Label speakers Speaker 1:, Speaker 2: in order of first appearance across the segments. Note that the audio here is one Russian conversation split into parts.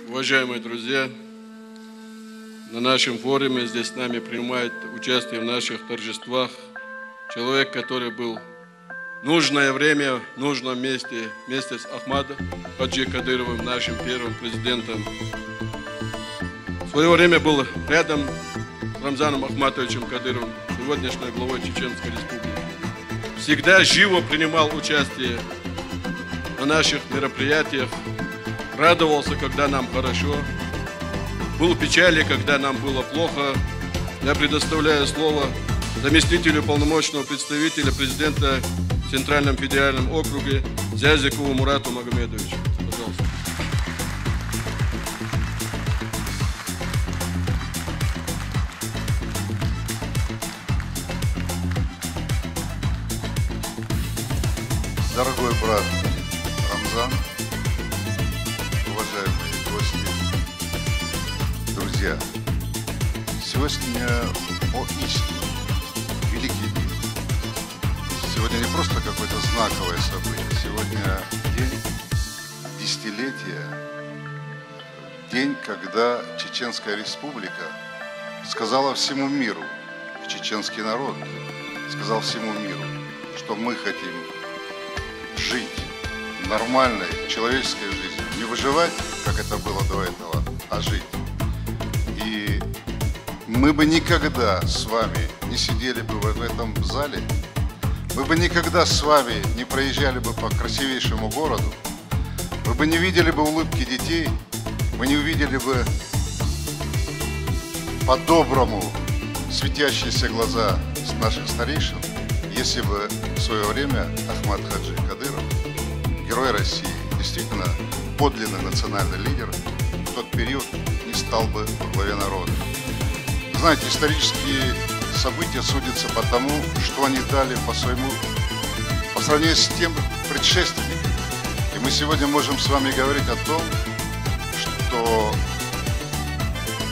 Speaker 1: Уважаемые друзья, на нашем форуме здесь с нами принимает участие в наших торжествах человек, который был в нужное время, в нужном месте, вместе с Ахмадом Хаджи Кадыровым, нашим первым президентом. В свое время был рядом с Рамзаном Ахматовичем Кадыровым, сегодняшней главой Чеченской Республики. Всегда живо принимал участие на наших мероприятиях, радовался, когда нам хорошо, был в печали, когда нам было плохо. Я предоставляю слово заместителю полномочного представителя президента в Центральном федеральном округе Зязикову Мурату Магомедовичу. Пожалуйста.
Speaker 2: Дорогой брат Рамзан, уважаемые гости, друзья, сегодня поистине великий день. Сегодня не просто какое-то знаковое событие, сегодня день десятилетия, день, когда Чеченская Республика сказала всему миру, чеченский народ сказал всему миру, что мы хотим жить нормальной человеческой жизнью, не выживать, как это было до этого, а жить. И мы бы никогда с вами не сидели бы в этом зале, мы бы никогда с вами не проезжали бы по красивейшему городу, вы бы не видели бы улыбки детей, мы не увидели бы по-доброму светящиеся глаза наших старейшин, если бы в свое время Ахмад Хаджи Кадыров, герой России, действительно подлинный национальный лидер, в тот период не стал бы во главе народа. Знаете, исторические события судятся по тому, что они дали по сравнению с тем предшественником. И мы сегодня можем с вами говорить о том, что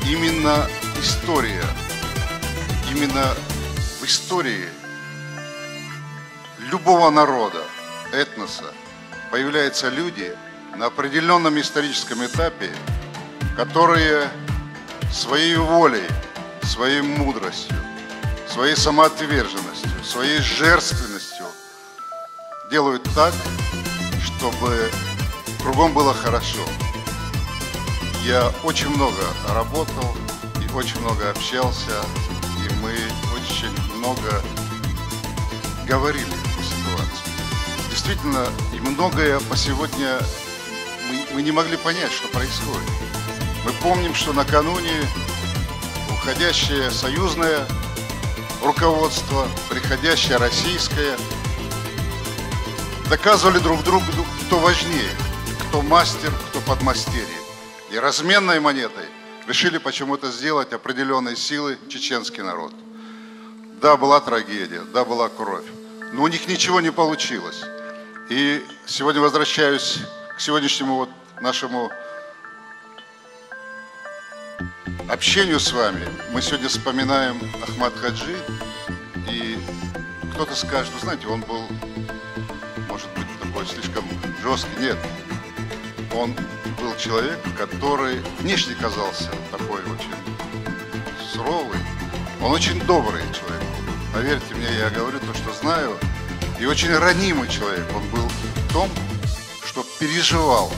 Speaker 2: именно история, именно в истории любого народа, этноса, появляются люди на определенном историческом этапе, которые своей волей, своей мудростью, своей самоотверженностью, своей жертвенностью делают так, чтобы кругом было хорошо. Я очень много работал и очень много общался, и мы очень много говорили о ситуации. Действительно, и многое по сегодня мы не могли понять, что происходит. Мы помним, что накануне уходящее союзное руководство, приходящее российское, доказывали друг другу, кто важнее, кто мастер, кто подмастерье. И разменной монетой решили почему-то сделать определенные силы чеченский народ. Да, была трагедия, да, была кровь, но у них ничего не получилось. И сегодня возвращаюсь к сегодняшнему вот нашему общению с вами. Мы сегодня вспоминаем Ахмад Хаджи, и кто-то скажет, вы знаете, он был, может быть, такой слишком жесткий. Нет, он был человек, который внешне казался такой очень суровый. Он очень добрый человек. Поверьте мне, я говорю то, что знаю. И очень ранимый человек. Он был в том, что переживал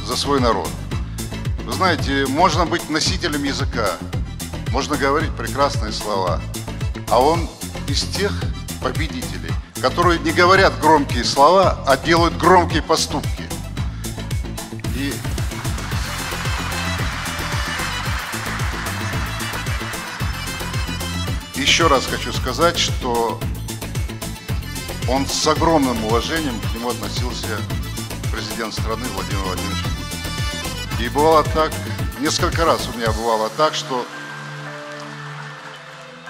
Speaker 2: за свой народ. Вы знаете, можно быть носителем языка, можно говорить прекрасные слова, а он из тех победителей, которые не говорят громкие слова, а делают громкие поступки. И еще раз хочу сказать, что он с огромным уважением к нему относился президент страны Владимир Владимирович Путин. И бывало так, несколько раз у меня бывало так, что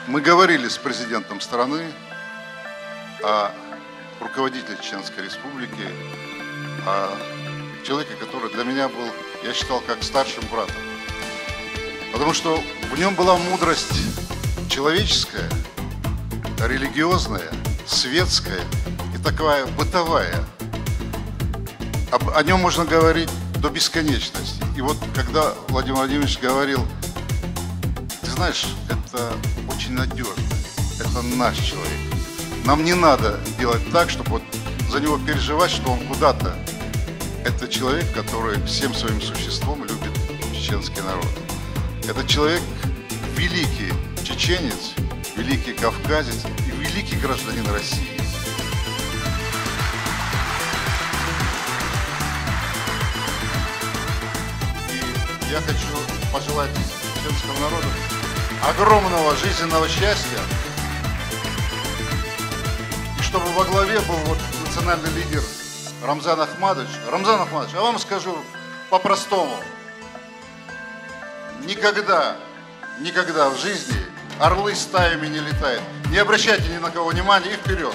Speaker 2: мы говорили с президентом страны о руководителе Чеченской Республики, о человеке, который для меня был, я считал, как старшим братом. Потому что в нем была мудрость человеческая, религиозная, светская и такая бытовая. О нем можно говорить до бесконечности. И вот когда Владимир Владимирович говорил, ты знаешь, это очень надежно, это наш человек. Нам не надо делать так, чтобы вот за него переживать, что он куда-то. Это человек, который всем своим существом любит чеченский народ. Это человек великий чеченец, великий кавказец и великий гражданин России. И я хочу пожелать чеченскому народу огромного жизненного счастья, и чтобы во главе был вот национальный лидер Рамзан Ахмадович. Рамзан Ахмадович, я вам скажу по-простому. Никогда в жизни орлы стаями не летают. Не обращайте ни на кого внимания и вперед.